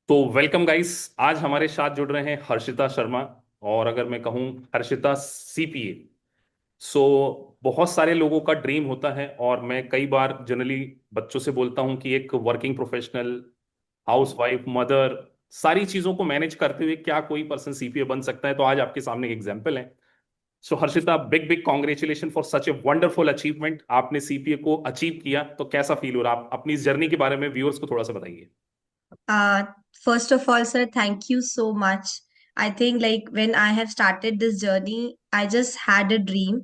तो welcome guys. आज हमारे साथ जुड़ रहे हैं हर्षिता शर्मा। और अगर मैं कहूं हर्षिता सीपीए, सो बहुत सारे लोगों का ड्रीम होता है। और मैं कई बार जनरली बच्चों से बोलता हूं कि एक वर्किंग प्रोफेशनल, हाउसवाइफ, मदर, सारी चीजों को मैनेज करते हुए क्या कोई पर्सन सीपीए बन सकता है। तो आज आपके सामने एक एग्जाम्पल है। So Harshita, big big congratulation for such a wonderful achievement. आपने सीपीए को अचीव किया, तो कैसा फील हो रहा है? आप अपनी इस जर्नी के बारे में व्यूअर्स को थोड़ा सा बताइए। Uh, First of all, sir, thank you so much. I think like when I have started this journey, I just had a dream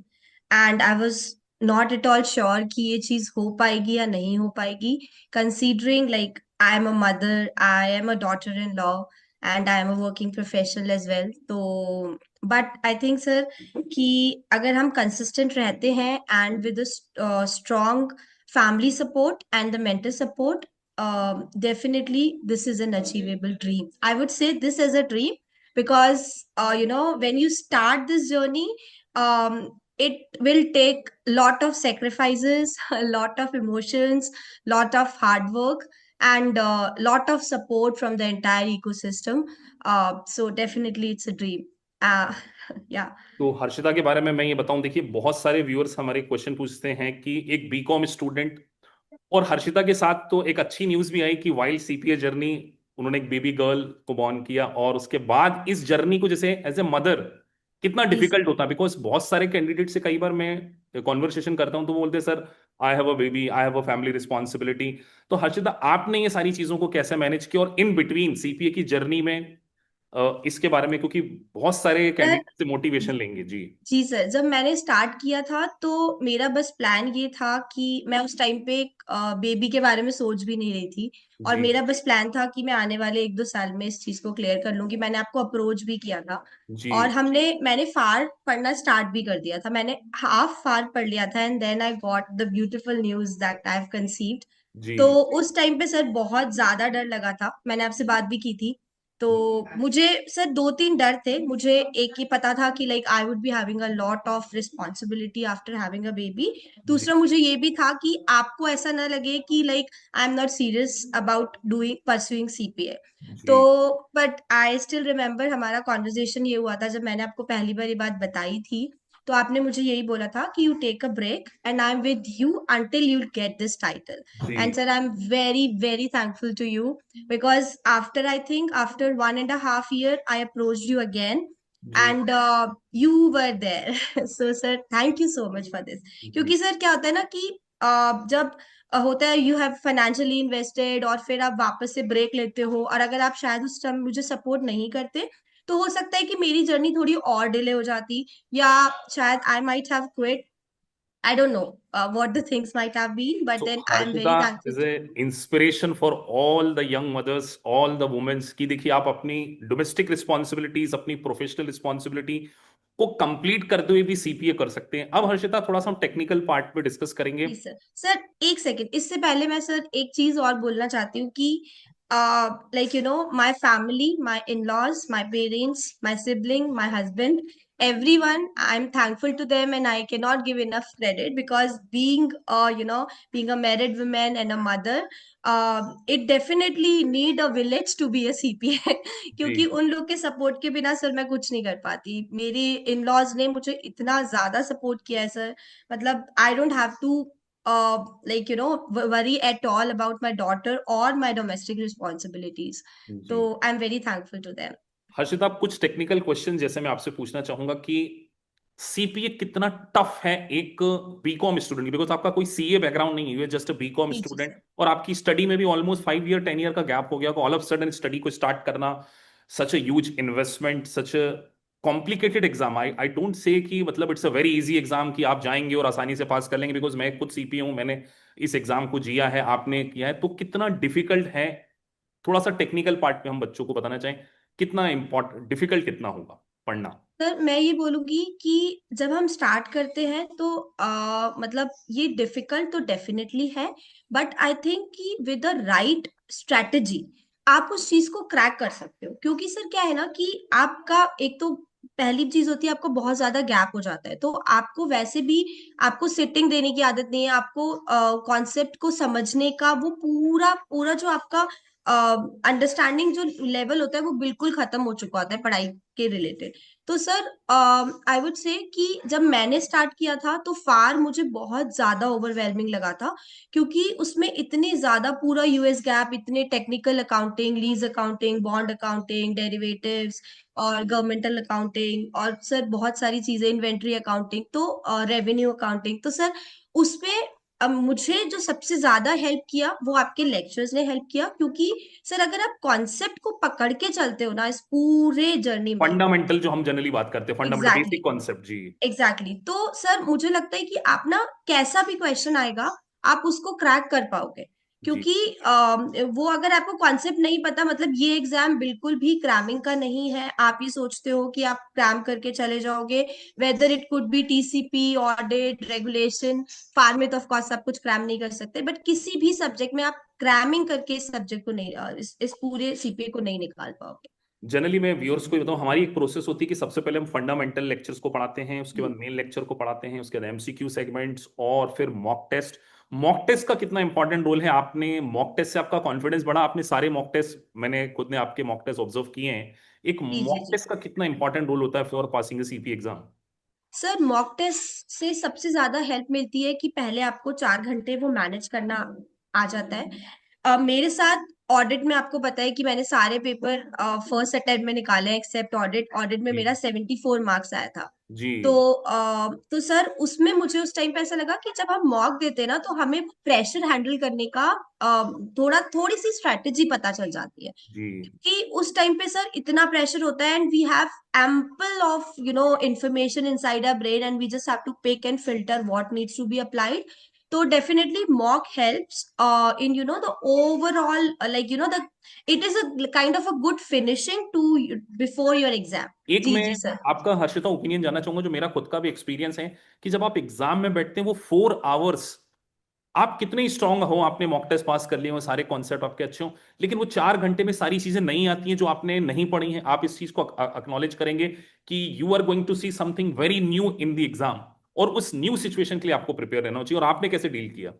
and I was not at all sure कि ये चीज हो पाएगी या नहीं हो पाएगी. Considering like I am a mother, I am a daughter-in-law, and I am a working professional as well. तो but I think sir कि अगर हम consistent रहते हैं and with a strong family support and the mental support, definitely this is an achievable dream. I would say this as a dream because when you start this journey, it will take lot of sacrifices, a lot of emotions, lot of hard work, and lot of support from the entire ecosystem. So definitely it's a dream. Uh, yeah. तो हर्षिता के बारे में मैं ये बताऊं, देखिए बहुत सारे व्यूअर्स हमारे क्वेश्चन पूछते हैं कि एक बीकॉम स्टूडेंट, और हर्षिता के साथ तो एक अच्छी न्यूज़ भी आई कि वाइल्ड सीपीए जर्नी, उन्होंने एक बेबी गर्ल को बॉर्न किया। और उसके बाद इस जर्नी को जैसे एज ए मदर कितना Yes. डिफिकल्ट होता है, बिकॉज बहुत सारे कैंडिडेट से कई बार मैं कॉन्वर्सेशन करता हूं तो वो बोलते हैं sir, I have a baby, I have a family responsibility. तो हर्षिता, आपने ये सारी चीजों को कैसे मैनेज किया और इन बिटवीन सीपीए की जर्नी में इसके बारे में, क्योंकि बहुत सारे सर, कैंडिडेट से मोटिवेशन लेंगे जी। जी सर, जब मैंने स्टार्ट किया था तो मेरा बस प्लान ये था कि मैं उस टाइम पे बेबी के बारे में सोच भी नहीं रही थी। और जी मेरा बस प्लान था कि मैं आने वाले 1-2 साल में इस चीज को क्लियर कर लूंगी। मैंने आपको अप्रोच भी किया था जी और मैंने फार पढ़ना स्टार्ट भी कर दिया था। मैंने हाफ फार पढ़ लिया था and then I got the beautiful news that I have conceived. जी तो उस टाइम पे सर बहुत ज्यादा डर लगा था। मैंने आपसे बात भी की थी। तो मुझे सर 2-3 डर थे। मुझे एक ही पता था कि like I would be having a lot of responsibility after having a baby. जी दूसरा मुझे ये भी था कि आपको ऐसा ना लगे कि like I am not serious about doing pursuing CPA. तो जी बट आई स्टिल रिमेम्बर हमारा कॉन्वर्जेशन ये हुआ था जब मैंने आपको पहली बार ये बात बताई थी। तो आपने मुझे यही बोला था कि you take a break and I am with you until you get this title. And जी sir, I am very very thankful to you because after I think after 1.5 year I approached you again जी and you were there. So sir, thank you so much for this. जी क्योंकि sir क्या होता है ना कि जब होता है यू हैव फाइनेंशियली इन्वेस्टेड और फिर आप वापस से ब्रेक लेते हो और अगर आप शायद उस टाइम मुझे सपोर्ट नहीं करते तो हो सकता है कि मेरी जर्नी थोड़ी और डिले हो जाती या शायद I might have quit. I don't know what the things might have been, but so then I'm very Harshita thankful is to a inspiration for all the young mothers, all the womens की। देखिए, आप अपनी domestic responsibilities, अपनी professional responsibility को complete करते हुए भी CPA कर सकते हैं। अब हर्षिता, थोड़ा सा हम टेक्निकल पार्ट पे डिस्कस करेंगे। जी सर. सर, एक सेकंड इससे पहले मैं सर एक चीज और बोलना चाहती हूँ कि like my family, my in laws, my parents, my sibling, my husband, everyone, I'm thankful to them and I cannot give enough credit because being a married woman and a mother, it definitely need a village to be a CPA. जी क्योंकि उन लोग के support के बिना sir मैं कुछ नहीं कर पाती. मेरे इन लॉज ने मुझे इतना ज्यादा सपोर्ट किया है सर. मतलब I don't have to worry at all about my daughter or my domestic responsibilities. जी So I'm very thankful to them. Harshita, आप कुछ टेक्निकल क्वेश्चन जैसे मैं आपसे पूछना चाहूंगा कि सीपीए कितना टफ है एक बीकॉम स्टूडेंट की, बिकॉज आपका कोई सीए बैकग्राउंड नहीं है, जस्ट अ बीकॉम जी जी स्टूडेंट, सर. और आपकी स्टडी में भी ऑलमोस्ट 5 ईयर 10 ईयर का गैप हो गया, तो ऑल ऑफ सडन स्टडी को स्टार्ट करना, such a huge investment, such a complicated exam. I don't say कि मतलब it's a very easy exam कि आप जाएंगे और आसानी से पास कर लेंगे, बिकॉज मैं खुद सीपीए हूं, मैंने इस एग्जाम को जिया है, आपने किया है। तो कितना डिफिकल्ट है? थोड़ा सा टेक्निकल पार्ट पे हम बच्चों को बताना चाहें, कितना इंपॉर्टेंट, डिफिकल्ट कितना होगा पढ़ना? सर, मैं ये बोलूंगी कि जब हम स्टार्ट करते हैं तो मतलब ये डिफिकल्ट तो डेफिनेटली है. बट आई थिंक कि विद द राइट स्ट्रेटेजी आप उस चीज को क्रैक कर सकते हो. क्योंकि सर क्या है ना कि आपका एक तो पहली चीज होती है आपको बहुत ज्यादा गैप हो जाता है तो आपको वैसे भी आपको सिटिंग देने की आदत नहीं है. आपको कॉन्सेप्ट को समझने का वो पूरा पूरा जो आपका अंडरस्टैंडिंग जो लेवल होता है वो बिल्कुल खत्म हो चुका होता है पढ़ाई के रिलेटेड। तो सर आई वुड से कि जब मैंने स्टार्ट किया था तो फार मुझे बहुत ज्यादा ओवरवेलमिंग लगा था, क्योंकि उसमें इतनी ज्यादा पूरा यूएस गैप, इतने technical accounting, lease accounting, bond accounting, derivatives और गवर्नमेंटल अकाउंटिंग, और सर बहुत सारी चीजें, इन्वेंट्री अकाउंटिंग, तो रेवेन्यू अकाउंटिंग। तो सर उसपे अब मुझे जो सबसे ज्यादा हेल्प किया वो आपके लेक्चर्स ने हेल्प किया, क्योंकि सर अगर आप कॉन्सेप्ट को पकड़ के चलते हो ना इस पूरे जर्नी में। फंडामेंटल जो हम जनरली बात करते हैं, फंडामेंटल एग्जैक्टली बेसिक कॉन्सेप्ट जी। एग्जैक्टली। तो सर मुझे लगता है कि आप ना कैसा भी क्वेश्चन आएगा आप उसको क्रैक कर पाओगे, जी क्योंकि वो अगर आपको कॉन्सेप्ट नहीं पता, मतलब ये एग्जाम बिल्कुल भी क्रैमिंग का नहीं है। आप ये सोचते हो कि आप क्रैम करके चले जाओगे, whether it could be TCP, audit, regulation, FAR में तो ऑफ कोर्स आप कुछ क्रैम नहीं कर सकते, बट किसी भी सब्जेक्ट में आप क्रैमिंग करके इस सब्जेक्ट को नहीं, इस पूरे सीपीए को नहीं निकाल पाओगे। जनरली मैं व्यूअर्स को ये बताऊं, हमारी एक प्रोसेस होती है कि सबसे पहले हम फंडामेंटल लेक्चर्स को पढ़ाते हैं, उसके बाद मेन लेक्चर को पढ़ाते हैं, उसके बाद एमसीक्यू सेगमेंट्स और फिर मॉक टेस्ट। मॉक टेस्ट का कितना इंपॉर्टेंट रोल है? आपने मॉक टेस्ट से आपका कॉन्फिडेंस बढ़ा? आपने सारे मॉक टेस्ट, मैंने खुद ने आपके मॉक टेस्ट ऑब्जर्व किए हैं। एक जी जी मॉक जी। टेस्ट का कितना इंपॉर्टेंट रोल होता है for passing CP exam? Sir mock test से सबसे ज्यादा हेल्प मिलती है कि पहले आपको 4 घंटे वो मैनेज करना आ जाता है। मेरे साथ ऑडिट में आपको पता है कि मैंने सारे पेपर फर्स्ट अटेम्प्ट में निकाले हैं एक्सेप्ट ऑडिट। ऑडिट में जी मेरा 74 मार्क्स आया था। जी तो सर उसमें मुझे उस टाइम पे ऐसा लगा कि जब हम मॉक देते हैं ना तो हमें प्रेशर हैंडल करने का थोड़ी सी स्ट्रेटेजी पता चल जाती है। जी। कि उस टाइम पे सर इतना प्रेशर होता है and we have ample of information inside our brain, and we just have to pick and filter what needs to be applied. So definitely mock helps in the overall the it is a kind of a good finishing to before your exam. एक जी मैं जी sir. आपका Harshita opinion जानना चाहूंगा, जो मेरा खुद का भी एक्सपीरियंस है, कि जब आप एग्जाम में बैठते हैं वो 4 आवर्स, आप कितने स्ट्रांग हो, आपने मॉक टेस्ट पास कर लिए हो, सारे कॉन्सेप्ट आपके अच्छे हो, लेकिन वो 4 घंटे में सारी चीजें नहीं आती हैं जो आपने नहीं पढ़ी हैं। आप इस चीज को अक्नॉलेज करेंगे कि you are going to see something very new in the exam, और उस न्यू सिचुएशन के लिए आपको प्रिपेयर रहना चाहिए। और आपने कैसे डील किया?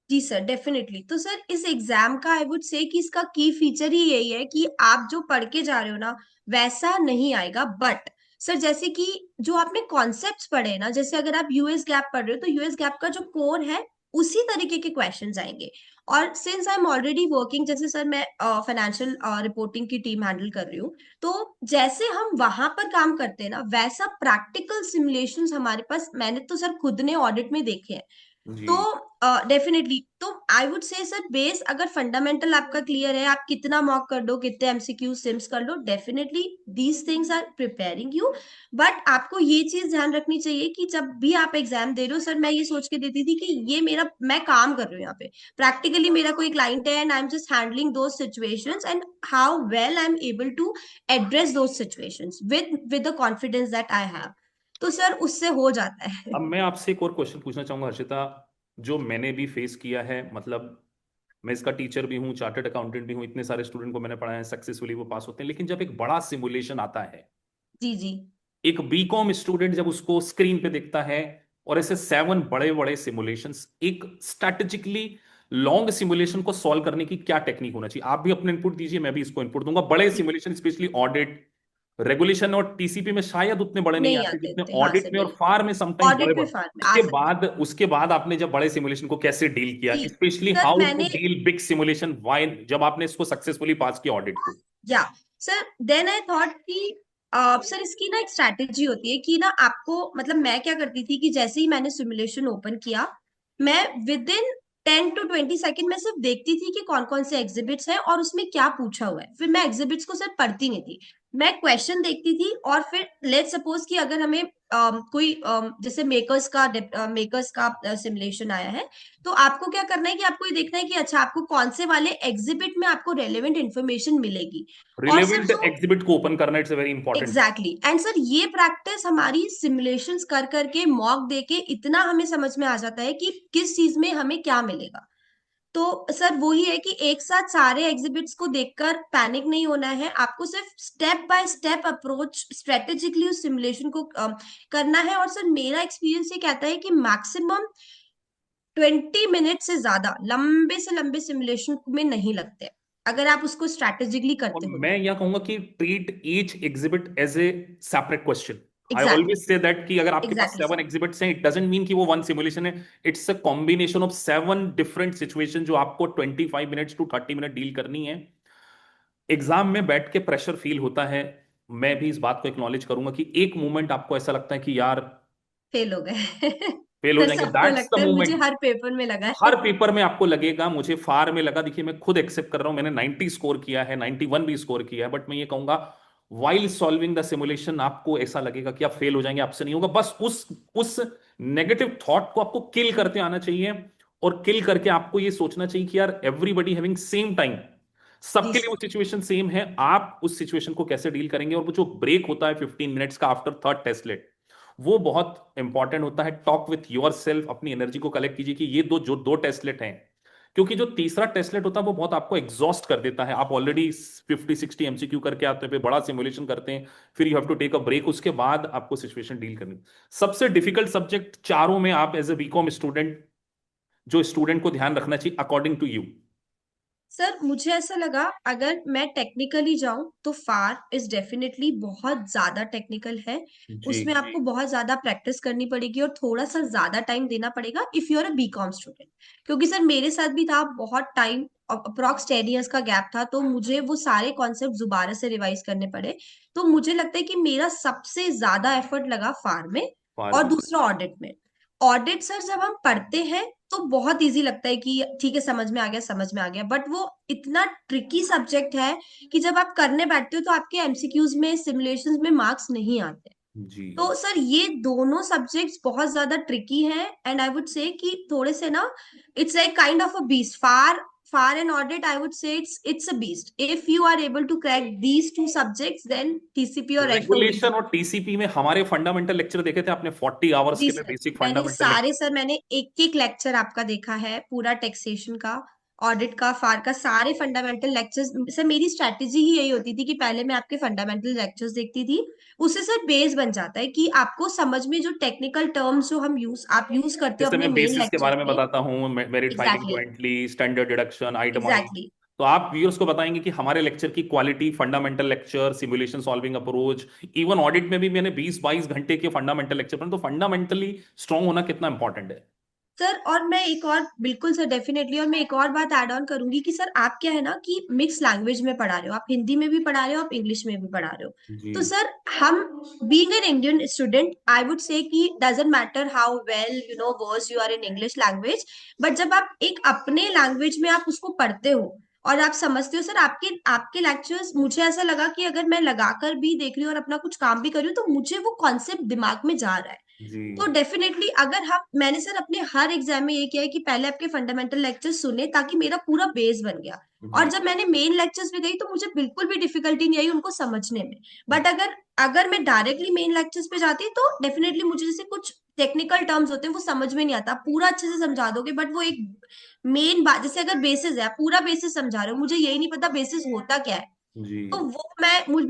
जी सर डेफिनेटली। तो सर इस एग्जाम का आई वुड से कि इसका की फीचर ही यही है कि आप जो पढ़ के जा रहे हो ना वैसा नहीं आएगा, बट सर जैसे कि जो आपने कॉन्सेप्ट्स पढ़े ना, जैसे अगर आप यूएस गैप पढ़ रहे हो तो यूएस गैप का जो कोर है उसी तरीके के क्वेश्चंस आएंगे। और since I am already working, जैसे सर मैं फाइनेंशियल रिपोर्टिंग की टीम हैंडल कर रही हूँ, तो जैसे हम वहां पर काम करते हैं ना वैसा प्रैक्टिकल सिमुलेशंस हमारे पास, मैंने तो सर खुद ने ऑडिट में देखे हैं। जी। तो डेफिनेटली तो आई वुड से सर बेस अगर फंडामेंटल आपका क्लियर है, आप कितना मॉक कर दो, कितने एमसीक्यू सिम्स कर लो, definitely these things are preparing you. But आपको ये चीज ध्यान रखनी चाहिए कि जब भी आप एग्जाम दे रहे हो, सर मैं ये सोच के देती थी कि ये मेरा, मैं काम कर रही हूँ यहाँ पे प्रैक्टिकली, मेरा कोई क्लाइंट है and I am just handling those situations and how well I am able to address those situations with the confidence that I have. तो सर उससे हो जाता है। अब मैं आपसे एक और क्वेश्चन पूछना चाहूंगा हर्षिता, जो मैंने भी फेस किया है, मतलब मैं इसका टीचर भी हूँ, चार्टर्ड अकाउंटेंट भी हूँ, इतने सारे स्टूडेंट को मैंने पढ़ाया है, सक्सेसफुली वो पास होते हैं, लेकिन जब एक बड़ा सिमुलेशन आता है, जी जी एक बीकॉम स्टूडेंट जब उसको स्क्रीन पे देखता है, और ऐसे 7 बड़े बड़े सिमुलेशंस, एक स्ट्रैटेजिकली लॉन्ग सिमुलेशन को सॉल्व करने की क्या टेक्निक होना चाहिए? आप भी अपने इनपुट दीजिए, मैं भी इसको इनपुट दूंगा। बड़े जी। सिमुलेशन स्पेशली ऑडिट, रेगुलेशन और टीसीपी में शायद उतने बड़े नहीं नहीं आते आते जितने थे, हाँ सर ऑडिट में और बिल्कुल। फार में समटाइम्स बड़े ऑडिट पे बड़े। फार्म में आ उसके सकते बाद उसके बाद आपने जब बड़े सिमुलेशन को कैसे डील किया, जी स्पेशली सर हाउ टू मैंने, डील बिग सिमुलेशन, व्हाई, जब आपने इसको सक्सेसफुली पास किया ऑडिट को? या सर देन आई थॉट कि सर इसकी ना एक स्ट्रैटेजी होती है कि ना आपको, मतलब मैं क्या करती थी कि जैसे ही मैंने सिमुलेशन ओपन किया, मैं विद इन 10 to 20 सेकेंड में सिर्फ देखती थी कि कौन कौन से एग्जिबिट्स हैं और उसमें क्या पूछा हुआ है। फिर मैं एग्जिबिट्स को सिर्फ पढ़ती नहीं थी, मैं क्वेश्चन देखती थी। और फिर लेट सपोज कि अगर हमें कोई जैसे मेकर्स का सिमुलेशन आया है, तो आपको क्या करना है कि आपको ये देखना है कि अच्छा आपको कौन से वाले एग्जिबिट में आपको रेलेवेंट इंफॉर्मेशन मिलेगी। और सर रिलेवेंट जो एग्जिबिट को ओपन करना, it's very important. Exactly and sir ये प्रैक्टिस हमारी सिमुलेशंस कर करके, मॉक देके इतना हमें समझ में आ जाता है कि किस चीज में हमें क्या मिलेगा। तो सर वही है कि एक साथ सारे एग्जिबिट्स को देखकर पैनिक नहीं होना है, आपको सिर्फ step by step approach strategically उस सिमुलेशन को करना है। और सर मेरा एक्सपीरियंस ये कहता है कि मैक्सिमम 20 मिनट से ज्यादा लंबे से लंबे सिमुलेशन में नहीं लगते। अगर आप उसको स्ट्रैटेजिकली और करते हो मैं तो। यह कहूंगा कि treat each exhibit as a separate question. I exactly, always say that कि अगर आपके पास एग्जैक्टली सेवन सर। एग्जिबिट्स हैं, इट डजंट मीन कि वो वन सिमुलेशन है। It's a combination of seven different situation जो आपको 25 मिनट्स टू 30 मिनट डील करनी है। एग्जाम में बैठ के प्रेशर फील होता है। मैं भी इस बात को एक्नॉलेज करूंगा कि एक मोमेंट आपको ऐसा लगता है कि यार फेल हो फेल हो गए। जाएंगे, सबको दैट्स द लगता है, मुझे मोमेंट। हर पेपर में लगा है। हर पेपर में आपको लगेगा, मुझे फार में लगा, देखिए मैं खुद एक्सेप्ट कर रहा हूं, मैंने 90 स्कोर किया है, 91 भी स्कोर किया है, बट मैं ये कहूंगा वाइल सॉल्विंग द सिमुलेशन आपको ऐसा लगेगा कि आप फेल हो जाएंगे, आपसे नहीं होगा। बस उस नेगेटिव थॉट को आपको किल करते आना चाहिए। और किल करके आपको ये सोचना चाहिए कि यार एवरीबडी हैविंग सेम टाइम, जी सबके लिए वो सर। सिचुएशन सेम है, आप उस सिचुएशन को कैसे डील करेंगे। और वो जो ब्रेक होता है 15 मिनट्स का आफ्टर थर्ड टेस्टलेट, वो बहुत इंपॉर्टेंट होता है। टॉक विथ योर सेल्फ, अपनी एनर्जी को कलेक्ट कीजिए कि ये दो टेस्टलेट हैं। क्योंकि जो तीसरा टेस्टलेट होता है वो बहुत आपको एग्जॉस्ट कर देता है। आप ऑलरेडी 50-60 एमसीक्यू करके आते हैं, फिर बड़ा सिमुलेशन करते हैं, फिर you have to take a break, उसके बाद आपको सिचुएशन डील करनी। सबसे डिफिकल्ट सब्जेक्ट चारों में आप एज ए बीकॉम स्टूडेंट, जो स्टूडेंट को ध्यान रखना चाहिए अकॉर्डिंग टू यू। सर मुझे ऐसा लगा, अगर मैं टेक्निकली जाऊं तो फार इज डेफिनेटली बहुत ज्यादा टेक्निकल है। जी। उसमें आपको बहुत ज्यादा प्रैक्टिस करनी पड़ेगी और थोड़ा सा ज्यादा टाइम देना पड़ेगा if you are a BCom student. क्योंकि सर मेरे साथ भी था, बहुत टाइम, अप्रोक्स 10 years का गैप था, तो मुझे वो सारे कॉन्सेप्ट दोबारा से रिवाइज करने पड़े। तो मुझे लगता है कि मेरा सबसे ज्यादा एफर्ट लगा फार में। फार और में। दूसरा ऑडिट में। ऑडिट सर जब हम पढ़ते हैं तो बहुत इजी लगता है कि ठीक है, समझ में आ गया, समझ में आ गया, बट वो इतना ट्रिकी सब्जेक्ट है कि जब आप करने बैठते हो तो आपके एमसीक्यूज में, सिमुलेशंस में मार्क्स नहीं आते। जी। तो सर ये दोनों सब्जेक्ट्स बहुत ज्यादा ट्रिकी हैं, एंड आई वुड से कि थोड़े से ना, it's like kind of a beast. FAR and audit, I would say it's a beast. If you are able to crack these two subjects, then TCP और FO will regulation be. और TCP में हमारे fundamental lecture देखे थे आपने, 40 hours जी के लिए sir. Basic मैंने फंडामेंटल। सारे सर, मैंने एक एक लेक्चर आपका देखा है, पूरा टैक्सेशन का, ऑडिट का, फार का, सारे फंडामेंटल लेक्चर्स। सर मेरी स्ट्रैटेजी ही यही होती थी कि पहले मैं आपके फंडामेंटल लेक्चर्स देखती थी। उससे सर बेस बन जाता है कि आपको समझ में जो टेक्निकल टर्म्स जो आप यूज करते हो जैसे अपने मैं मेन बेसिस के लेक्चर्स बारे में में। बताता हूँ, merit filing exactly, jointly, standard deduction, itemised. Exactly. तो आप व्यूअर्स को बताएंगे कि हमारे लेक्चर की quality, fundamental lecture, simulation solving approach, even audit में भी मैंने 20-22 घंटे के फंडामेंटल लेक्चर पढ़े। तो फंडामेंटली स्ट्रांग होना कितना इंपॉर्टेंट है। सर और मैं एक और, बिल्कुल सर, डेफिनेटली, और मैं एक और बात ऐड ऑन करूंगी कि सर आप क्या है ना कि मिक्स लैंग्वेज में पढ़ा रहे हो, आप हिंदी में भी पढ़ा रहे हो, आप इंग्लिश में भी पढ़ा रहे हो। जी। तो सर हम, being an Indian student, I would say कि doesn't matter how well you know verse you are in English language, but जब आप एक अपने लैंग्वेज में आप उसको पढ़ते हो और आप समझते हो, सर आपके आपके लेक्चर्स, मुझे ऐसा लगा कि अगर मैं लगाकर भी देख रही हूँ और अपना कुछ काम भी कर रही हूँ तो मुझे वो कॉन्सेप्ट दिमाग में जा रहा है। जी। तो डेफिनेटली अगर हम, मैंने सर अपने हर एग्जाम में ये किया है कि पहले आपके फंडामेंटल लेक्चर सुने ताकि मेरा पूरा बेस बन गया। और जी। जब मैंने मेन लेक्चर्स में गई तो मुझे बिल्कुल भी डिफिकल्टी नहीं आई उनको समझने में। बट अगर अगर मैं डायरेक्टली मेन लेक्चर्स पे जाती तो डेफिनेटली मुझे, जैसे कुछ टेक्निकल टर्म्स होते हैं वो समझ में नहीं आता, आप पूरा अच्छे से समझा दोगे बट वो एक मेन बात, जैसे अगर बेसिस है, आप पूरा बेसिस समझा रहे हो, मुझे यही नहीं पता बेसिस होता क्या है, जी। तो वो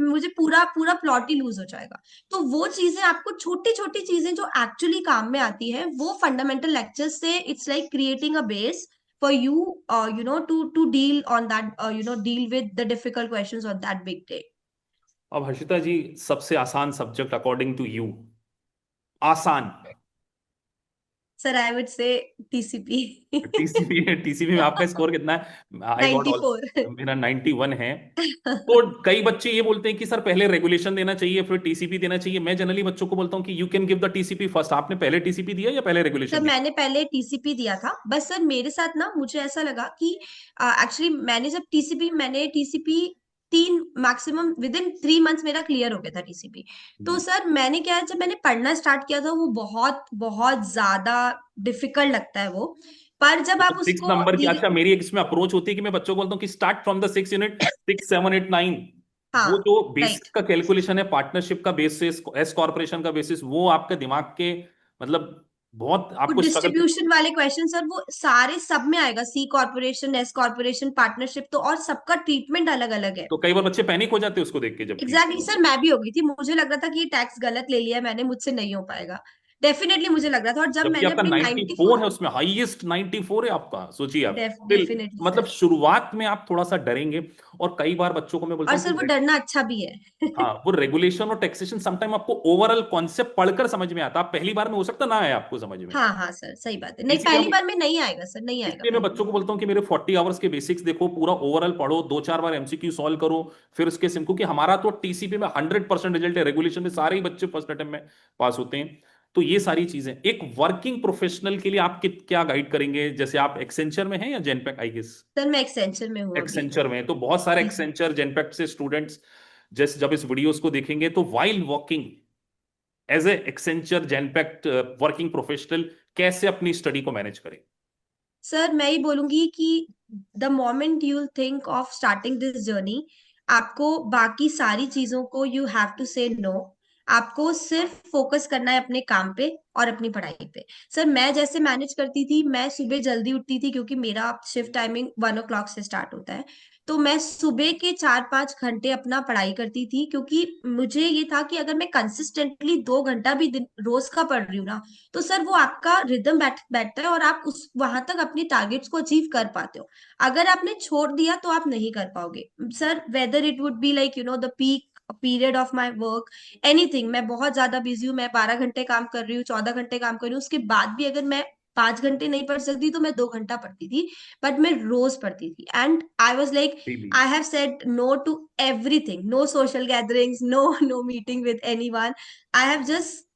मुझे पूरा पूरा प्लॉट ही लूज हो जाएगा। तो वो चीजें आपको, छोटी छोटी चीजें जो एक्चुअली काम में आती है, वो फंडामेंटल लेक्चर्स से it's like creating a base for you, you know, to deal on that, you know, deal with the difficult questions on that big day. अब हर्षिता जी, सबसे आसान सब्जेक्ट अकॉर्डिंग टू यू, आसान। Sir I would say TCP. TCP, TCP में आपका score कितना है? I got all, 94। मेरा 91 है। तो कई बच्चे ये बोलते हैं कि सर पहले रेगुलेशन देना चाहिए फिर टीसीपी देना चाहिए। मैं जनरली बच्चों को बोलता हूँ कि you can give the TCP first. आपने पहले टीसीपी दिया या पहले सर रेगुलेशन दिया? मैंने पहले टीसीपी दिया था, बस सर मेरे साथ ना मुझे ऐसा लगा कि एक्चुअली मैंने TCP 3 maximum with in 3 months मेरा क्लियर हो गया था टीसीपी। तो जी। सर मैंने क्या है, जब मैंने पढ़ना स्टार्ट किया था वो बहुत बहुत ज्यादा डिफिकल्ट लगता है वो, पर जब तो आप 6 नंबर की, धीरे, अच्छा मेरी एक इसमें अप्रोच होती है कि मैं बच्चों को बोलता हूँ कि स्टार्ट फ्रॉम द 6 यूनिट, 6, 7, 8, 9। वो हाँ, जो बेसिक राइट, का कैलकुलेशन है, पार्टनरशिप का बेसिस, एस कॉर्पोरेशन का बेसिस, वो आपके दिमाग के मतलब बहुत वो आपको स्ट्रगल। डिस्ट्रीब्यूशन वाले क्वेश्चन सर, वो सारे सब में आएगा, सी कॉर्पोरेशन, एस कॉर्पोरेशन, पार्टनरशिप, तो और सबका ट्रीटमेंट अलग अलग है। तो कई बार बच्चे पैनिक हो जाते हैं उसको देख के जब एग्जैक्टली ट्रीट। सर, मैं भी हो गई थी, मुझे लग रहा था कि ये टैक्स गलत ले लिया है मैंने, मुझसे नहीं हो पाएगा। डेफिनेटली मुझे लग रहा था, और जब जबकि मैंने आपका अपनी 94 94, है, उसमें हाईएस्ट 94 है आपका, सोचिए आप स्टिल। डेफिनेटली मतलब सर। शुरुआत में आप थोड़ा सा डरेंगे, और कई बार बच्चों को मैं बोलता और हूँ सर वो कि डरना अच्छा भी है। हाँ, वो रेगुलेशन और टैक्सेशन समटाइम आपको ओवरऑल कॉन्सेप्ट पढ़कर समझ में आता है, आप पहली बार में हो सकता ना आए आपको समझ में। हाँ हाँ सर, सही बात है, नहीं इसीलिए पहली हम बार में नहीं आएगा सर, नहीं आएगा इसलिए मैं पहली बच्चों बार। को बोलता हूँ कि मेरे 40 आवर्स के बेसिक्स देखो, पूरा ओवरऑल पढ़ो, 2-4 बार एमसीक्यू सॉल्व करो, फिर उसके सिम, क्योंकि हमारा तो टीसीपी में 100% रिजल्ट है, रेगुलेशन में सारे ही बच्चे फर्स्ट अटेम्प्ट में पास होते हैं। तो ये सारी चीजें एक वर्किंग प्रोफेशनल के लिए आप क्या गाइड करेंगे? जैसे आप एक्सेंचर में हैं या जेनपैक, आई गेस सर मैं एक्सटेंशन में हूँ अभी। एक्सेंचर में हैं, तो बहुत सारे जी सर। एक्सेंचर जेनपैक से स्टूडेंट्स जैसे जब इस वीडियोस को देखेंगे, तो while working as a Accenture Genpact working professional, कैसे अपनी स्टडी को मैनेज करें? सर मैं ही बोलूंगी कि the moment you think of starting this journey, आपको बाकी सारी चीजों को यू हैव टू से नो। आपको सिर्फ फोकस करना है अपने काम पे और अपनी पढ़ाई पे। सर मैं जैसे मैनेज करती थी, मैं सुबह जल्दी उठती थी क्योंकि मेरा शिफ्ट टाइमिंग 1 o'clock से स्टार्ट होता है। तो मैं सुबह के 4-5 घंटे अपना पढ़ाई करती थी, क्योंकि मुझे ये था कि अगर मैं कंसिस्टेंटली 2 घंटा भी दिन रोज का पढ़ रही हूँ ना, तो सर वो आपका रिदम बैठता है और आप उस वहां तक अपनी टारगेट्स को अचीव कर पाते हो। अगर आपने छोड़ दिया तो आप नहीं कर पाओगे sir, whether it would be like the peak period of my work, anything. मैं बहुत ज्यादा बिजी हूँ, मैं 12 घंटे काम कर रही हूँ, 14 घंटे काम कर रही हूँ, उसके बाद भी अगर मैं 5 घंटे नहीं पढ़ सकती तो मैं 2 घंटा पढ़ती थी। बट मैं रोज पढ़ती थी, एंड आई वॉज लाइक, जी। I have said no to everything. No social gatherings, no meeting with anyone. I have just,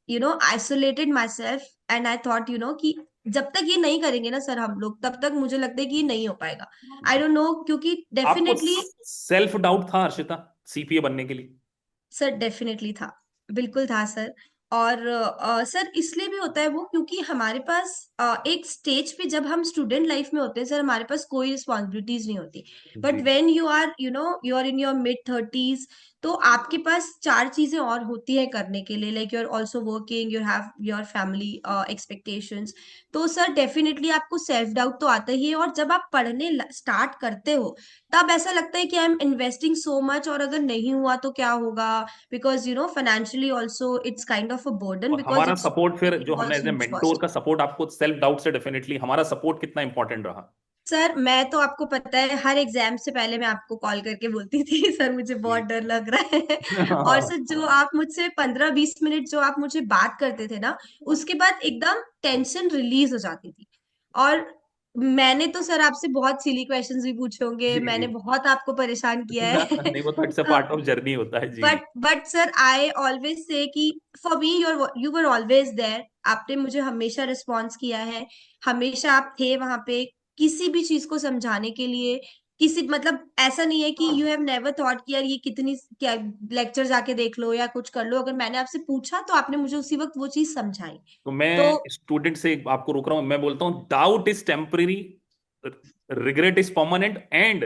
isolated myself, and I thought, कि जब तक ये नहीं करेंगे ना सर हम लोग, तब तक मुझे लगता है कि ये नहीं हो पाएगा। आई डोंट नो, क्योंकि आपको डेफिनेटली सेल्फ डाउट था हर्षिता सीपीए बनने के लिए? सर डेफिनेटली था, बिल्कुल था सर। और सर इसलिए भी होता है वो, क्योंकि हमारे पास एक स्टेज पे जब हम स्टूडेंट लाइफ में होते हैं सर, हमारे पास कोई रिस्पॉन्सिबिलिटीज नहीं होती। बट जी। When you are in your mid 30s, तो आपके पास चार चीजें और होती है करने के लिए, like you are also working, you have your family expectations. तो सर डेफिनेटली आपको सेल्फ डाउट तो आता ही है, और जब आप पढ़ने स्टार्ट करते हो तब ऐसा लगता है कि I am investing so much, और अगर नहीं हुआ तो क्या होगा, because financially also it's kind of a burden, और because हमारा it's सपोर्ट फिर it जो हमने involves as a huge mentor cost। का सपोर्ट आपको सेल्फ डाउट से, डेफिनेटली हमारा सपोर्ट कितना इंपॉर्टेंट रहा? सर मैं तो, आपको पता है, हर एग्जाम से पहले मैं आपको कॉल करके बोलती थी सर मुझे बहुत जी। डर लग रहा है। और सर जो आप मुझसे 15-20 मिनट जो आप मुझे बात करते थे ना, उसके बाद एकदम टेंशन रिलीज हो जाती थी। और मैंने तो सर आपसे बहुत सिली क्वेश्चंस भी पूछे होंगे, जी मैंने जी। बहुत आपको परेशान किया है। नहीं, वो तो it's a part of journey होता है जी। But sir I always say कि for me you were always there. आपने मुझे हमेशा रिस्पॉन्स किया है, हमेशा आप थे वहां पे किसी भी चीज को समझाने के लिए। किसी मतलब ऐसा नहीं है कि यू हैव नेवर थॉट कि यार ये कितनी क्या, लेक्चर जाके देख लो या कुछ कर लो, अगर मैंने आपसे पूछा तो आपने मुझे उसी वक्त वो चीज समझाई। तो तो मैं स्टूडेंट से आपको रोक रहा हूं, मैं बोलता हूं doubt is temporary, regret is permanent, and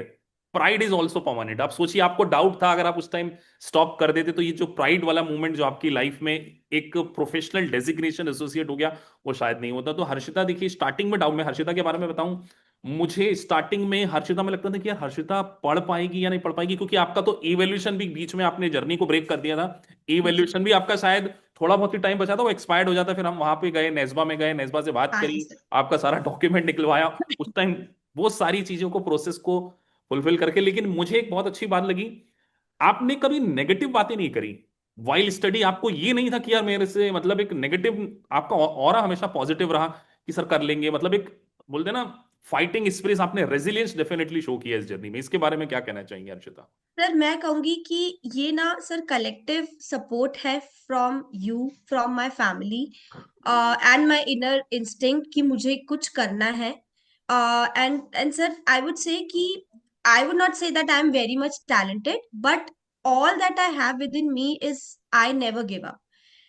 pride is also permanent. आप सोचिए, आपको डाउट था, अगर आप उस टाइम स्टॉप कर देते तो ये जो प्राइड वाला मूवमेंट जो आपकी लाइफ में एक प्रोफेशनल डेजिग्नेशन एसोसिएट हो गया, वो शायद नहीं होता। तो हर्षिता देखिए, स्टार्टिंग में डाउट, मैं हर्षिता के बारे में बताऊं, मुझे स्टार्टिंग में हर्षिता में लगता था कि यार हर्षिता पढ़ पाएगी या नहीं पढ़ पाएगी, क्योंकि आपका तो इवैल्यूएशन भी बीच में आपने जर्नी को ब्रेक कर दिया था। जी। इवैल्यूएशन भी आपका शायद थोड़ा बहुत ही टाइम बचा था, वो एक्सपायर्ड हो जाता, फिर हम वहां पे गए, नेस्बा में गए, नेस्बा से बात हाँ जी करी, सर। आपका सारा डॉक्यूमेंट निकलवाया उस टाइम, वो सारी चीजों को, प्रोसेस को फुलफिल करके। लेकिन मुझे एक बहुत अच्छी बात लगी, आपने कभी नेगेटिव बातें नहीं करी वाइल स्टडी। आपको ये नहीं था कि यार मेरे से मतलब एक नेगेटिव, आपका ऑरा हमेशा पॉजिटिव रहा कि सर कर लेंगे, मतलब एक बोलते हैं ना फाइटिंग स्पिरिट, आपने रेजिलियंस डेफिनेटली शो किया इस जर्नी में। इसके बारे में क्या कहना चाहेंगे अर्चिता? सर मैं कहूंगी कि ये ना सर कलेक्टिव सपोर्ट है, from you, from my family and my inner instinct कि मुझे कुछ करना है। And sir I would say कि I would not say that I am very much talented, but all that I have with in me is I never give up,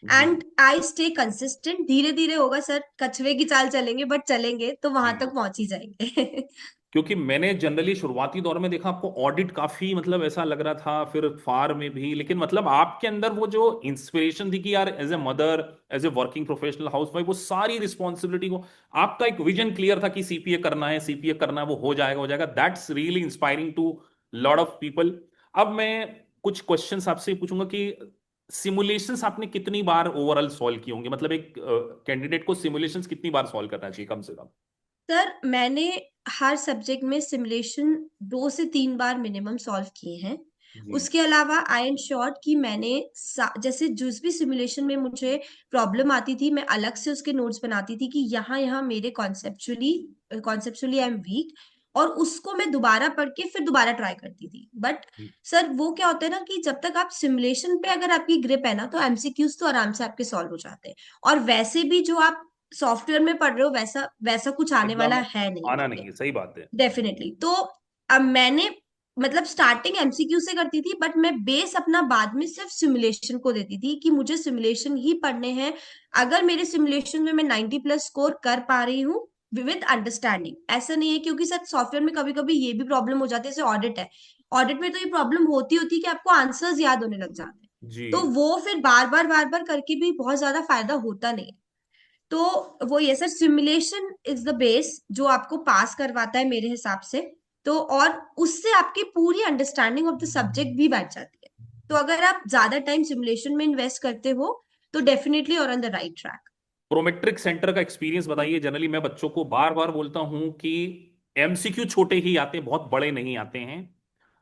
जी and I stay consistent. धीरे धीरे होगा sir, कछुए की चाल चलेंगे, but चलेंगे तो वहां जी। तक पहुंच ही जाएंगे। क्योंकि मैंने जनरली शुरुआती दौर में देखा आपको ऑडिट काफी मतलब ऐसा लग रहा था, फिर फार में भी, लेकिन मतलब आपके अंदर वो जो इंस्पिरेशन थी कि यार as a mother, as a working professional housewife, वो सारी रिस्पॉन्सिबिलिटी को, आपका एक विजन क्लियर था कि सीपीए करना है, सीपीए करना है, वो हो जाएगा, हो जाएगा। That's really inspiring to lot of people. अब मैं कुछ क्वेश्चंस आपसे पूछूंगा कि सिमुलेशंस आपने कितनी बार ओवरऑल सॉल्व किए होंगे, मतलब एक कैंडिडेट को सिमुलेशंस कितनी बार सॉल्व करना चाहिए कम से कम? सर मैंने हर सब्जेक्ट में सिमुलेशन 2 से 3 बार मिनिमम सॉल्व किए हैं। जी। उसके अलावा आई एम श्योर कि मैंने जैसे जिस भी सिमुलेशन में मुझे प्रॉब्लम आती थी, मैं अलग से उसके नोट्स बनाती थी कि यहाँ यहाँ मेरे conceptually conceptually I am weak, और उसको मैं दोबारा पढ़ के फिर दोबारा ट्राई करती थी। But ji. सर वो क्या होता है ना कि जब तक आप सिमुलेशन पे अगर आपकी ग्रिप है ना, तो एमसीक्यूज तो आराम से आपके सॉल्व हो जाते हैं। और वैसे भी जो आप सॉफ्टवेयर में पढ़ रहे हो, वैसा वैसा कुछ आने एग्जाम वाला में है नहीं आना वहां नहीं पे। है, सही बात है। डेफिनेटली। तो अब मैंने मतलब स्टार्टिंग एमसीक्यू से करती थी, बट मैं बेस अपना बाद में सिर्फ सिमुलेशन को देती थी कि मुझे सिमुलेशन ही पढ़ने हैं। अगर मेरे सिमुलेशन में मैं 90+ स्कोर कर पा रही हूँ विद अंडरस्टैंडिंग, ऐसा नहीं है, क्योंकि सर सॉफ्टवेयर में कभी कभी ये भी प्रॉब्लम हो जाती है, जैसे ऑडिट है। ऑडिट में तो ये प्रॉब्लम होती होती है कि आपको आंसर्स याद होने लग जाते हैं। जी। तो वो फिर बार बार करके भी बहुत ज्यादा फायदा होता नहीं है। तो वो ये sir, simulation is the base जो आपको पास करवाता है मेरे हिसाब से। तो और उससे आपकी पूरी अंडरस्टैंडिंग ऑफ द सब्जेक्ट भी बढ़ जाती है। तो अगर आप ज्यादा टाइम सिमुलेशन में इन्वेस्ट करते हो, तो डेफिनेटली और on the right track. Prometric centre का एक्सपीरियंस बताइए। जनरली मैं बच्चों को बार बार बोलता हूं कि एमसीक्यू छोटे ही आते हैं, बहुत बड़े नहीं आते हैं।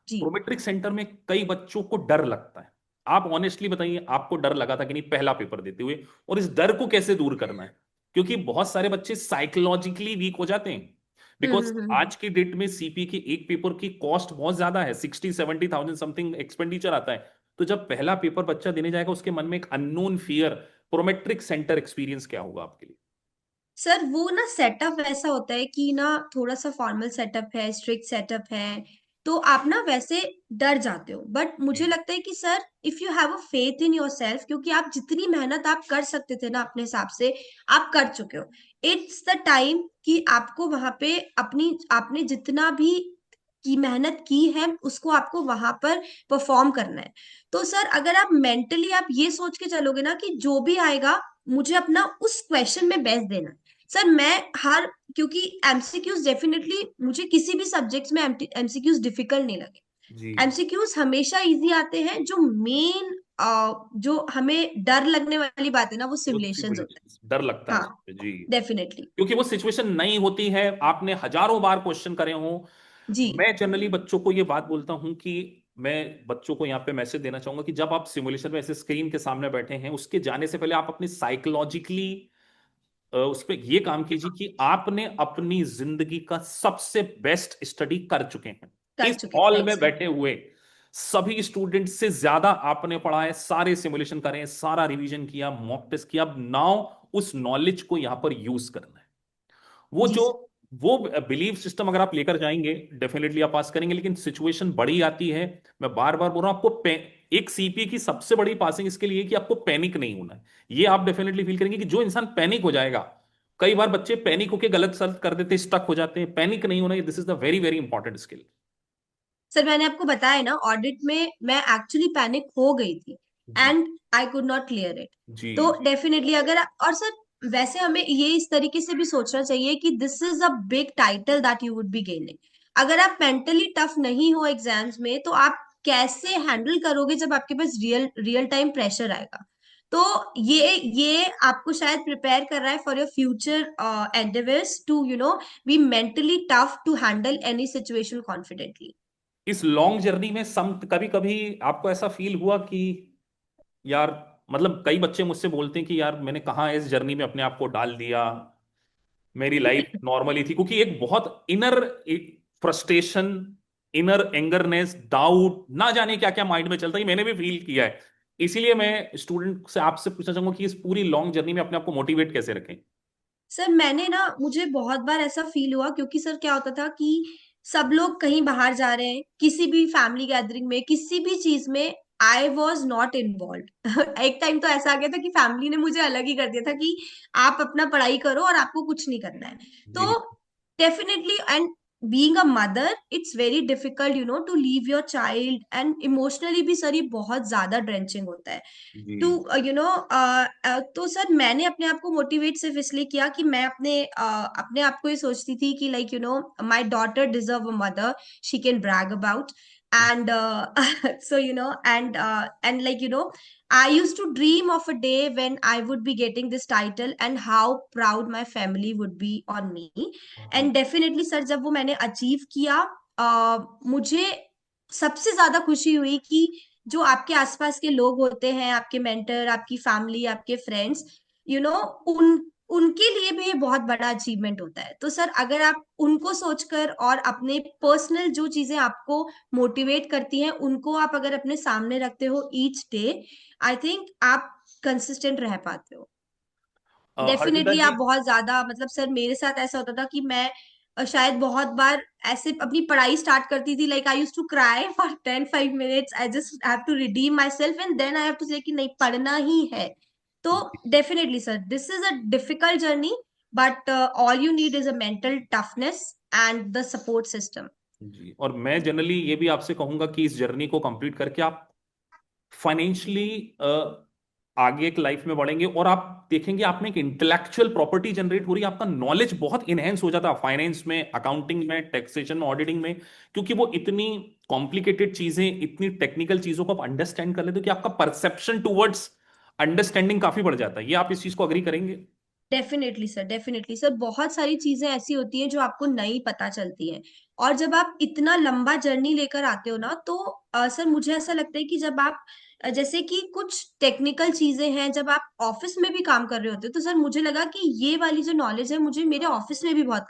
जी। प्रोमेट्रिक सेंटर में कई बच्चों को डर लगता है। आप ऑनेस्टली बताइए, आपको डर लगा था कि नहीं पहला पेपर देते हुए, और इस डर को कैसे दूर करना है? क्योंकि बहुत सारे बच्चे साइकोलॉजिकली वीक हो जाते हैं। बिकॉज हम्म। आज की डेट में सीपी के एक पेपर की कॉस्ट बहुत ज्यादा है, 60-70 थाउजेंड समथिंग एक्सपेंडिचर आता है। तो जब पहला पेपर बच्चा देने जाएगा, उसके मन में एक unknown fear. Prometric centre experience क्या होगा आपके लिए? सर वो ना सेटअप वैसा होता है कि ना थोड़ा सा फॉर्मल सेटअप है, स्ट्रिक्ट सेटअप है। तो आप ना वैसे डर जाते हो, बट मुझे जी। लगता है कि sir if you have a faith in your self, क्योंकि आप जितनी मेहनत आप कर सकते थे ना अपने हिसाब से, आप कर चुके हो। इट्स द टाइम कि आपको वहां पे अपनी आपने जितना भी की मेहनत की है उसको आपको वहां पर परफॉर्म करना है। तो सर अगर आप मेंटली आप ये सोच के चलोगे ना कि जो भी आएगा मुझे अपना उस क्वेश्चन में बेस्ट देना है। सर मैं हर क्योंकि एमसीक्यूज डेफिनेटली मुझे किसी भी सब्जेक्ट्स में एमसीक्यूज डिफिकल्ट नहीं लगे। जी। एमसीक्यूज हमेशा इजी आते हैं। जो मेन जो हमें डर लगने वाली बात है ना, वो वो सिमुलेशंस होते सिमुलेशन डर लगता हैं। है हाँ, उसपे, जी। डेफिनेटली। क्योंकि वो सिचुएशन नई होती है, आपने हजारों बार क्वेश्चन करे हो। जी। मैं जनरली बच्चों को ये बात बोलता हूं कि मैं बच्चों को यहाँ पे मैसेज देना चाहूंगा कि जब आप सिमुलेशन में ऐसे स्क्रीन के सामने बैठे हैं, उसके जाने से पहले आप अपनी साइकोलॉजिकली उस पर ये काम कीजिए कि आपने अपनी जिंदगी का सबसे बेस्ट स्टडी कर चुके हैं। कर इस चुके, हॉल राइट में सर। बैठे हुए सभी स्टूडेंट से ज्यादा आपने पढ़ा है, सारे सिमुलेशन करें, सारा रिवीजन किया, मॉक टेस्ट किया। अब नाउ उस नॉलेज को यहां पर यूज करना है। वो जी जो सर। वो बिलीफ सिस्टम अगर आप लेकर जाएंगे, डेफिनेटली आप पास करेंगे। लेकिन सिचुएशन बड़ी आती है। मैं बार बार बोल रहा हूं आपको, एक सीपीए की सबसे बड़ी पासिंग इसके लिए है कि आपको पैनिक नहीं होना है। ये आप डेफिनेटली फील करेंगे कि जो इंसान पैनिक हो जाएगा, कई बार बच्चे पैनिक होकर गलत सलत कर देते, स्टक हो जाते हैं। पैनिक नहीं होना, this is the very very important skill. Sir मैंने आपको बताया ना, ऑडिट में मैं एक्चुअली पैनिक हो गई थी जी। And I could not clear it. जी। तो डेफिनेटली अगर और सर वैसे हमें ये इस तरीके से भी सोचना चाहिए कि this is a big title that you would be gaining. अगर आप मेंटली टफ नहीं हो एग्जाम्स में, तो आप कैसे हैंडल करोगे जब आपके पास रियल रियल टाइम प्रेशर आएगा? तो ये आपको शायद प्रिपेयर कर रहा है for your future endeavours to be mentally tough to handle any situation confidently. इस लॉन्ग जर्नी में सम कभी कभी आपको ऐसा फील हुआ कि यार, मतलब कई बच्चे मुझसे बोलते हैं कि यार मैंने कहाँ इस जर्नी में अपने आप को डाल दिया, मेरी लाइफ नॉर्मली थी। क्योंकि एक बहुत inner frustration, inner angerness, doubt, ना जाने क्या क्या माइंड में चलता है, ये मैंने भी फील किया है। इसीलिए मैं स्टूडेंट से आपसे पूछना चाहूंगा कि इस पूरी लॉन्ग जर्नी में अपने आप को मोटिवेट कैसे रखें? सर मैंने ना मुझे बहुत बार ऐसा फील हुआ, क्योंकि सर क्या होता था कि सब लोग कहीं बाहर जा रहे हैं, किसी भी फैमिली गैदरिंग में, किसी भी चीज में आई वॉज नॉट इन्वॉल्व। एक टाइम तो ऐसा आ गया था कि फैमिली ने मुझे अलग ही कर दिया था कि आप अपना पढ़ाई करो और आपको कुछ नहीं करना है। जी। तो definitely, and being a mother, it's very difficult to leave your child, and emotionally भी सर ये बहुत ज्यादा ड्रेंचिंग होता है। जी। टू तो सर मैंने अपने आप को मोटिवेट सिर्फ इसलिए किया कि मैं अपने आप को ये सोचती थी कि like my daughter deserve a mother she can brag about. and so and like I used to dream of a day when I would be getting this title and how proud my family would be on me. जी And definitely sir जब वो मैंने achieve किया, मुझे सबसे ज्यादा खुशी हुई कि जो आपके आसपास के लोग होते हैं, आपके मेंटर, आपकी फैमिली, आपके फ्रेंड्स, यू नो उन उनके लिए भी ये बहुत बड़ा अचीवमेंट होता है। तो सर अगर आप उनको सोचकर और अपने पर्सनल जो चीजें आपको मोटिवेट करती हैं उनको आप अगर अपने सामने रखते हो ईच डे, आई थिंक आप कंसिस्टेंट रह पाते हो। हर्षिता डेफिनेटली आप जी। बहुत ज्यादा, मतलब सर मेरे साथ ऐसा होता था कि मैं शायद बहुत बार ऐसे अपनी पढ़ाई स्टार्ट करती थी, like I use to cry for 10 5 minutes, I just have to redeem my self and then I have to say कि नहीं, पढ़ना ही है। तो definitely sir this is a difficult journey, but all you need is a mental toughness and the support system. जी, और मैं generally ये भी आपसे कहूंगा कि इस जर्नी को कंप्लीट करके आप फाइनेंशियली आगे एक लाइफ में बढ़ेंगे, और आप देखेंगे आप में एक इंटेलेक्चुअल प्रॉपर्टी जनरेट हो रही है, आपका नॉलेज बहुत इनहेंस हो जाता है फाइनेंस में, अकाउंटिंग में, टैक्सेशन में, ऑडिटिंग में, क्योंकि वो इतनी कॉम्प्लिकेटेड चीजें, इतनी टेक्निकल चीजों को आप अंडरस्टैंड कर लेते हो कि आपका परसेप्शन टुवर्ड्स अंडरस्टैंडिंग काफी बढ़ जाता है। ये आप इस चीज को अग्री करेंगे? डेफिनेटली सर, डेफिनेटली सर, बहुत सारी चीजें ऐसी होती हैं जो आपको नहीं पता चलती हैं। और जब आप इतना लंबा जर्नी लेकर आते हो ना, तो सर मुझे ऐसा लगता है कि जब आप जैसे कि कुछ टेक्निकल चीजें हैं, जब आप ऑफिस में भी काम कर रहे होते हो, तो सर मुझे लगा कि ये वाली जो नॉलेज है मुझे मेरे ऑफिस में भी बहुत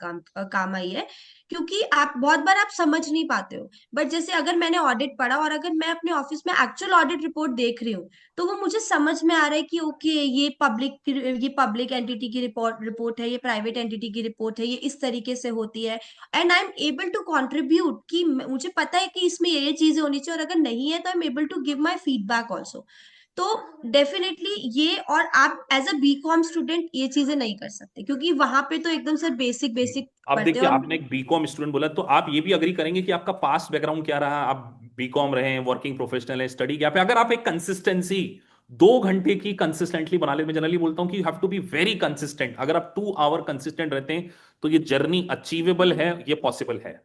काम आई है। क्योंकि आप बहुत बार आप समझ नहीं पाते हो, बट जैसे अगर मैंने ऑडिट पढ़ा और अगर मैं अपने ऑफिस में एक्चुअल ऑडिट रिपोर्ट देख रही हूँ, तो वो मुझे समझ में आ रहा है कि ओके, ये पब्लिक एंटिटी की रिपोर्ट रिपोर्ट है, ये प्राइवेट एंटिटी की रिपोर्ट है, ये इस तरीके से होती है। And I am able to contribute कि मुझे पता है कि इसमें ये चीजें होनी चाहिए, और अगर नहीं है तो I am able to give my feedback also. तो डेफिनेटली ये, और आप एज अ बीकॉम स्टूडेंट ये चीजें नहीं कर सकते क्योंकि वहां पे तो एकदम सर बेसिक बेसिक अब पढ़ते हैं। देखिए, और आपने एक बीकॉम स्टूडेंट बोला, तो आप ये भी अग्री करेंगे कि आपका पास्ट बैकग्राउंड क्या रहा, आप बीकॉम रहे हैं, वर्किंग प्रोफेशनल है, स्टडी क्या पे, अगर आप एक कंसिस्टेंसी 2 घंटे की कंसिस्टेंटली बना ले, मैं जनरली बोलता हूं कि you have to be very consistent, अगर आप 2 आवर कंसिस्टेंट रहते हैं तो ये जर्नी अचीवेबल है, ये पॉसिबल है।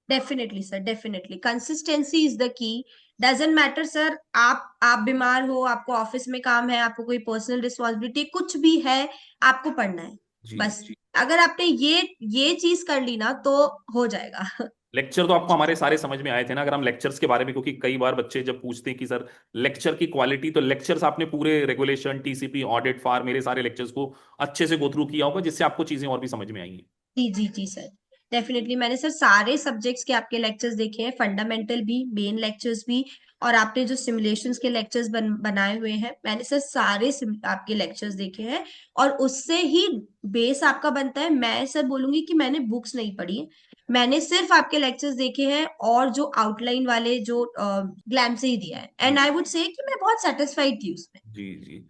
Definitely sir, definitely consistency is the key. Doesn't matter sir, आप बीमार हो, आपको ऑफिस में काम है, आपको कोई पर्सनल रिस्पॉन्सिबिलिटी कुछ भी है, आपको पढ़ना है जी बस। जी। अगर आपने ये चीज कर ली ना तो हो जाएगा। लेक्चर तो आपको हमारे सारे समझ में आए थे ना, अगर हम लेक्चर्स के बारे में, क्योंकि कई बार बच्चे जब पूछते हैं कि सर लेक्चर की क्वालिटी, तो लेक्चर्स आपने पूरे रेगुलेशन, टीसीपी, ऑडिट, फार, मेरे सारे लेक्चर्स को अच्छे से गो थ्रू किया होगा, जिससे आपको चीजें और भी समझ में आई हैं। जी जी जी सर, डेफिनेटली मैंने सर सारे सब्जेक्ट्स के आपके लेक्चर्स देखे हैं, फंडामेंटल भी, मेन लेक्चर्स भी। और आपने जो सिमुलेशंस के लेक्चर्स बनाए हुए हैं, मैंने सर सारे आपके लेक्चर्स देखे हैं। और उससे ही बेस आपका बनता है। मैं सर बोलूंगी कि मैंने बुक्स नहीं पढ़ी है, मैंने सिर्फ आपके लेक्चर्स देखे हैं और जो आउटलाइन वाले जो ग्लैम से ही दिया है, एंड आई वुड से कि मैं बहुत सेटिस्फाइड थी उसमें। जी जी।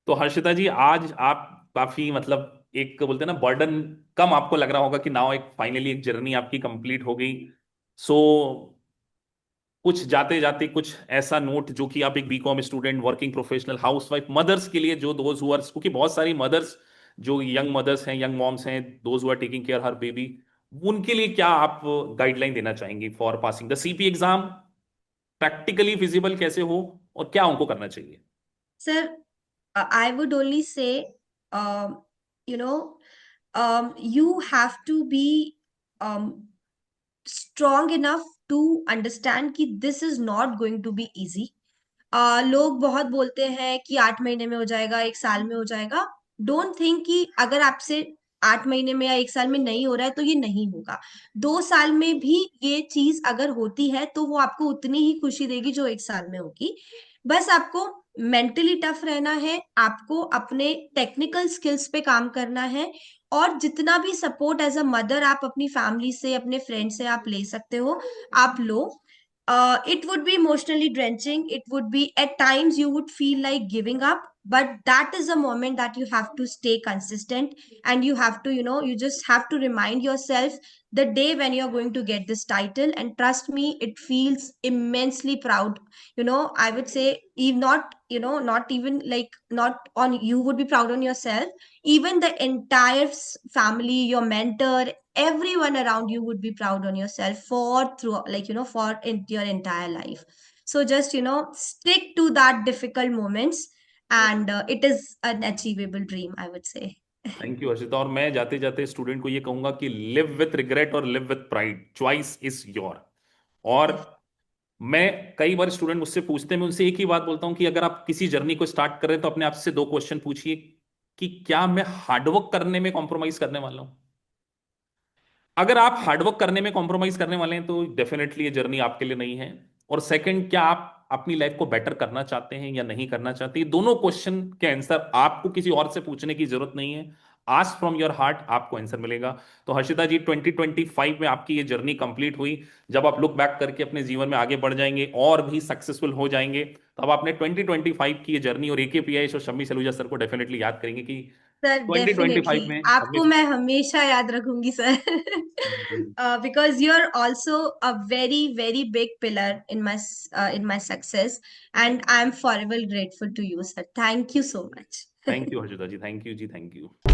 तो हर्षिता जी, आज आप काफी मतलब एक बोलते हैं ना बर्डन कम आपको लग रहा होगा कि नाउ एक फाइनली एक जर्नी आपकी कंप्लीट हो गई। सो कुछ जाते जाते कुछ ऐसा नोट जो कि आप एक BCom student, working professional, housewife, mothers के लिए, जो दोज हु आर, क्योंकि बहुत सारी मदर्स जो यंग मदर्स हैं, यंग मॉम्स हैं, those who are taking care her baby, उनके लिए क्या आप गाइडलाइन देना चाहेंगी for passing the CP exam? Practically feasible कैसे हो और क्या उनको करना चाहिए? Sir I would only say, you know, you have to be strong enough to understand कि this is not going to be easy. लोग बहुत बोलते हैं कि 8 महीने में हो जाएगा, 1 साल में हो जाएगा। डोंट थिंक कि अगर आपसे 8 महीने में या 1 साल में नहीं हो रहा है तो ये नहीं होगा। 2 साल में भी ये चीज अगर होती है तो वो आपको उतनी ही खुशी देगी जो 1 साल में होगी। बस आपको मेंटली टफ रहना है, आपको अपने टेक्निकल स्किल्स पे काम करना है, और जितना भी सपोर्ट एज अ मदर आप अपनी फैमिली से, अपने फ्रेंड से आप ले सकते हो, आप लो। It would be emotionally drenching. It would be at times you would feel like giving up, but that is a moment that you have to stay consistent, and you have to, you just have to remind yourself the day when you're going to get this title. And trust me, it feels immensely proud. I would say, even not, not even like, not on you would be proud on yourself, even the entire family, your mentor, everyone around you would be proud on yourself for through, like, for your entire life. So just, stick to that difficult moments, and it is an achievable dream, I would say. Thank you Harshita. और मैं जाते जाते student को ये कहूंगा कि live with regret और live with pride, choice is your. और Def- मैं कई बार स्टूडेंट मुझसे पूछते हैं, मैं उनसे एक ही बात बोलता हूं कि अगर आप किसी जर्नी को स्टार्ट कर रहे हैं तो अपने आप से दो क्वेश्चन पूछिए कि क्या मैं हार्डवर्क करने में कॉम्प्रोमाइज करने वाला हूं। अगर आप हार्डवर्क करने में कॉम्प्रोमाइज करने वाले हैं तो डेफिनेटली ये जर्नी आपके लिए नहीं है। और सेकंड, क्या आप अपनी लाइफ को बेटर करना चाहते हैं या नहीं करना चाहते, ये दोनों क्वेश्चन के आंसर आपको किसी और से पूछने की जरूरत नहीं है। आस्क फ्रॉम योर हार्ट, आपको आंसर मिलेगा। तो हर्षिता जी, 2025 में आपकी ये जर्नी कंप्लीट हुई। जब आप लुक बैक करके अपने जीवन में आगे बढ़ जाएंगे और भी सक्सेसफुल हो जाएंगे, तब आपने 2025 की ये जर्नी और AKPI और शम्मी सलूजा सर को डेफिनेटली याद करेंगे कि सर, डेफिनेटली 2025 में हमने। आपको मैं हमेशा याद रखूंगी sir. Because you are also a very very big pillar in my success, and I am forever grateful to you, sir. Thank you so much. Thank you Harshita ji, thank you जी, thank you.